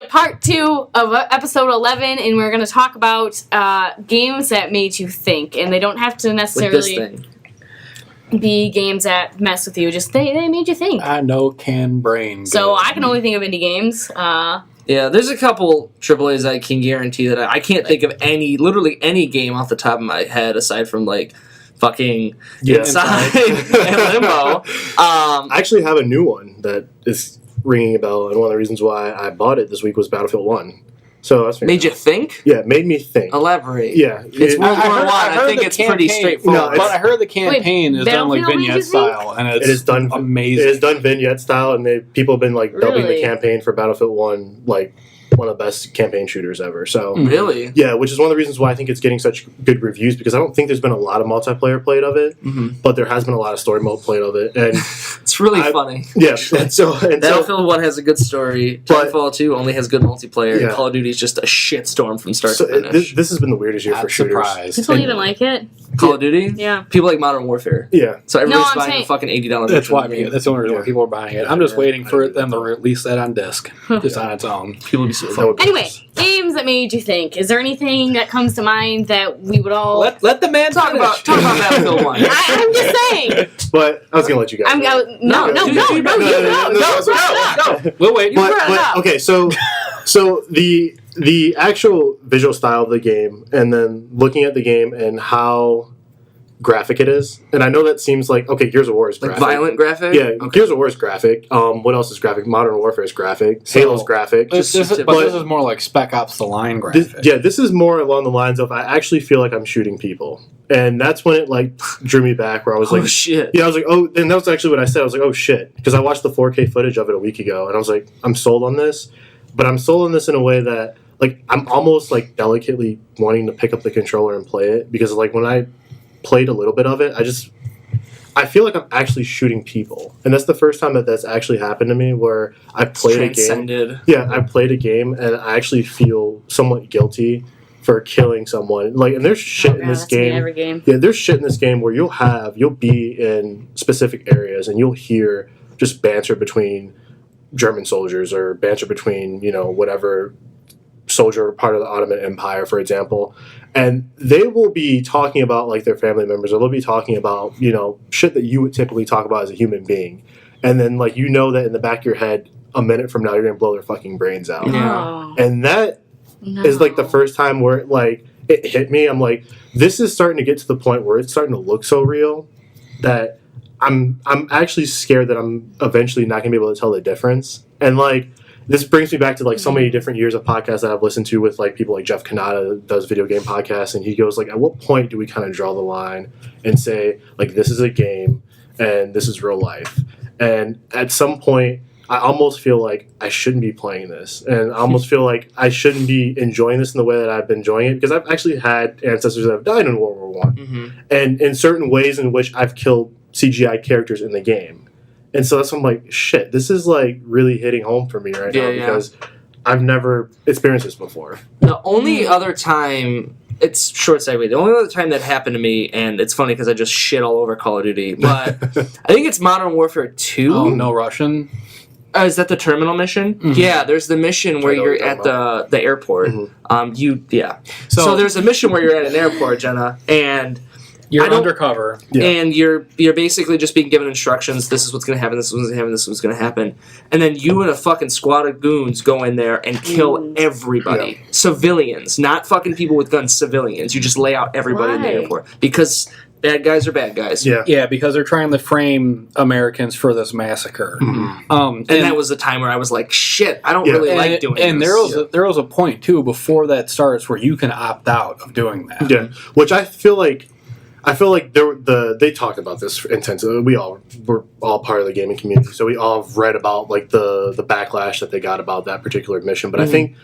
Part 2 of episode 11, and we're going to talk about games that made you think. And they don't have to necessarily be games that mess with you. Just they made you think. I know can brain. So I can only think of indie games. Yeah, there's a couple AAAs I can guarantee that I can't think of literally any game off the top of my head aside from like fucking Inside and Limbo. I actually have a new one that is ringing a bell, and one of the reasons why I bought it this week was Battlefield 1. So that's made you think? Yeah, it made me think. Elaborate. Yeah. It's World War I think it's pretty straightforward. But I heard the campaign is done like vignette style, and it is done amazing. It is done vignette style, and people have been like dubbing the campaign for Battlefield 1 like one of the best campaign shooters ever. So really, yeah, which is one of the reasons why I think it's getting such good reviews, because I don't think there's been a lot of multiplayer played of it, but there has been a lot of story mode played of it, and it's really funny. Yeah, and Battlefield 1 has a good story. Titanfall 2 only has good multiplayer. Yeah. Call of Duty is just a shitstorm from start to finish. This has been the weirdest year for shooters. People even like it. Call of Duty? Yeah. People like Modern Warfare. Yeah. So everybody's buying a fucking $80 That's why that's the only reason why people are buying it. I'm just waiting for them to release that on disc, just on its own. People would be so fun. Anyway, games that made you think. Is there anything that comes to mind that we would all let the man talk about Battlefield 1? I'm just saying. But I was gonna let you guys. No. We'll wait. Okay, so the actual visual style of the game, and then looking at the game and how graphic it is, and I know that seems like, okay, Gears of War is graphic. Like violent graphic? Yeah, okay. Gears of War is graphic. What else is graphic? Modern Warfare is graphic. Halo's graphic. This is more like Spec Ops The Line graphic. This is more along the lines of I actually feel like I'm shooting people. And that's when it like drew me back, where I was like, oh shit. Yeah, I was like, oh, and that was actually what I said. I was like, oh shit. Because I watched the 4K footage of it a week ago, and I was like, I'm sold on this. But I'm sold on this in a way that, like, I'm almost like delicately wanting to pick up the controller and play it, because like when I played a little bit of it, I feel like I'm actually shooting people, and that's the first time that's actually happened to me, where I played a game. Yeah, I played a game, and I actually feel somewhat guilty for killing someone. Like, and there's shit in this game. Every game. Yeah, there's shit in this game where you'll be in specific areas, and you'll hear just banter between German soldiers, or banter between, whatever soldier part of the Ottoman Empire, for example, and they will be talking about like their family members, or they'll be talking about shit that you would typically talk about as a human being, and then like that in the back of your head, a minute from now you're gonna blow their fucking brains out. And that is like the first time where it hit me. I'm like, this is starting to get to the point where it's starting to look so real that I'm actually scared that I'm eventually not gonna be able to tell the difference. And like, this brings me back to like so many different years of podcasts that I've listened to with like people like Jeff Kanata, that does video game podcasts, and he goes like, at what point do we kind of draw the line and say like, this is a game and this is real life? And at some point, I almost feel like I shouldn't be playing this, and I almost feel like I shouldn't be enjoying this in the way that I've been enjoying it, because I've actually had ancestors that have died in World War I, and in certain ways in which I've killed CGI characters in the game. And so that's when I'm like, shit, this is like really hitting home for me right now, because I've never experienced this before. The only other time, it's short segue, the only other time that happened to me, and it's funny because I just shit all over Call of Duty, but I think it's Modern Warfare 2. Oh, no Russian? Is that the terminal mission? Yeah, there's the mission where you're at the airport. So there's a mission where you're at an airport, Jenna, and you're undercover, and you're basically just being given instructions. This is what's going to happen. This is what's going to happen. This is what's going to happen. And then you and a fucking squad of goons go in there and kill everybody. Civilians, not fucking people with guns. Civilians. You just lay out everybody in the airport, because bad guys are bad guys. Yeah, because they're trying to frame Americans for this massacre. And that was the time where I was like, shit, I don't really like doing this. And there was a point too before that starts where you can opt out of doing that. Yeah, which I feel like they talked about this intensively. We're all part of the gaming community, so we all have read about like the backlash that they got about that particular mission. But I think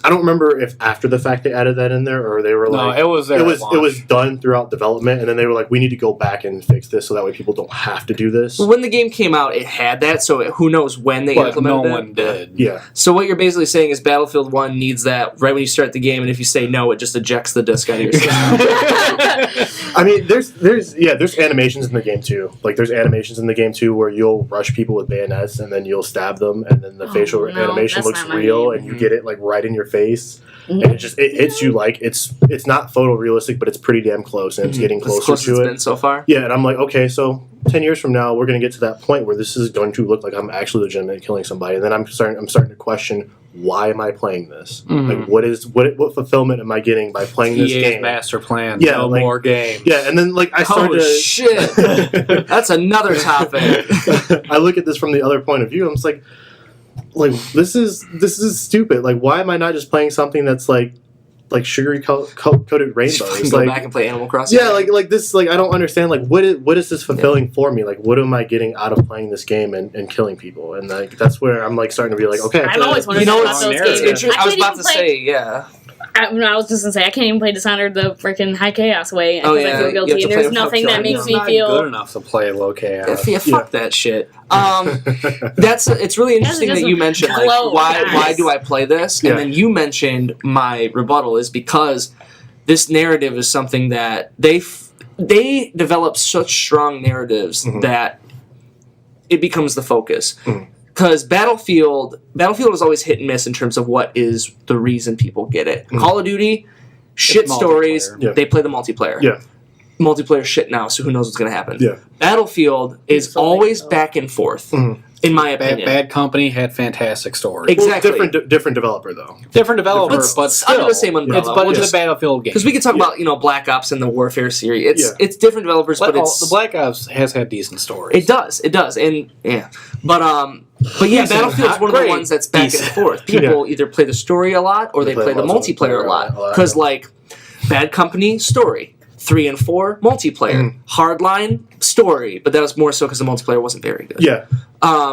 I don't remember if after the fact they added that in there or they were like, no, it was there. It was done throughout development, and then they were like, we need to go back and fix this so that way people don't have to do this. Well, when the game came out, it had that, so who knows when they implemented no one did. Yeah. So what you're basically saying is Battlefield 1 needs that right when you start the game, and if you say no, it just ejects the disc out of your system. I mean, there's animations in the game too. Like there's animations in the game too where you'll rush people with bayonets and then you'll stab them, and then the facial animation looks real, and you get it like right in your face. And it hits you like it's not photorealistic, but it's pretty damn close, and it's getting closer to it. Been so far. Yeah, and I'm like, okay, so 10 years from now, we're going to get to that point where this is going to look like I'm actually legitimately killing somebody, and then I'm starting to question, why am I playing this? Like, what fulfillment am I getting by playing this game? Master plan. Yeah, no more games. Yeah, and then like I started. Oh shit! That's another topic. I look at this from the other point of view. I'm just like this is stupid. Like, why am I not just playing something that's like sugary coated rainbows? Go back and play Animal Crossing. Yeah, like this. Like, I don't understand. Like, what is this fulfilling for me? Like, what am I getting out of playing this game and killing people? And like that's where I'm like starting to be like, okay. I've always wanted to about those games. I was about to say, yeah. I was just gonna say I can't even play Dishonored the freaking high chaos way because I feel guilty, and there's nothing that makes me feel good enough to play low chaos. Yeah, fuck that shit. It's really interesting that you mentioned like why do I play this, and then you mentioned my rebuttal is because this narrative is something that they develop such strong narratives that it becomes the focus. Because Battlefield is always hit and miss in terms of what is the reason people get it. Call of Duty, shit stories, they play the multiplayer. Yeah. Multiplayer shit now, so who knows what's going to happen. Yeah. Battlefield is always back and forth, in my opinion. Bad Company had fantastic stories. Exactly. Well, different developer, though. Different developer, but still. Under the same umbrella. It's a Battlefield game. Because we could talk about, Black Ops and the Warfare series. It's different developers, but it's... The Black Ops has had decent stories. It does, and yeah. But yeah, Battlefield's one of the ones that's back and forth. People either play the story a lot, or they play the multiplayer a lot. Because, Bad Company, story. 3 and 4, multiplayer. Hardline, story. But that was more so because the multiplayer wasn't very good. Yeah.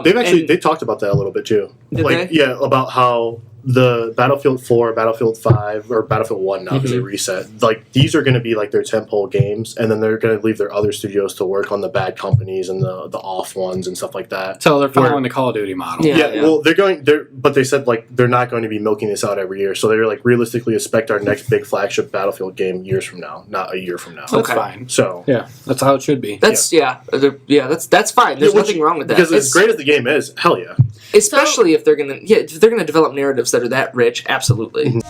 They talked about that a little bit, too. Did they? Yeah, about how the Battlefield 4, Battlefield 5, or Battlefield 1 now because they reset, these are going to be their tentpole games, and then they're going to leave their other studios to work on the bad companies and the off ones and stuff like that. So they're following the Call of Duty model. Yeah. Well, but they said they're not going to be milking this out every year, so they're realistically expect our next big flagship Battlefield game years from now, not a year from now. That's fine. So yeah, that's how it should be. That's that's fine. There's nothing wrong with that. Because as great as the game is, hell yeah. Especially if they're gonna develop narratives that are that rich, absolutely.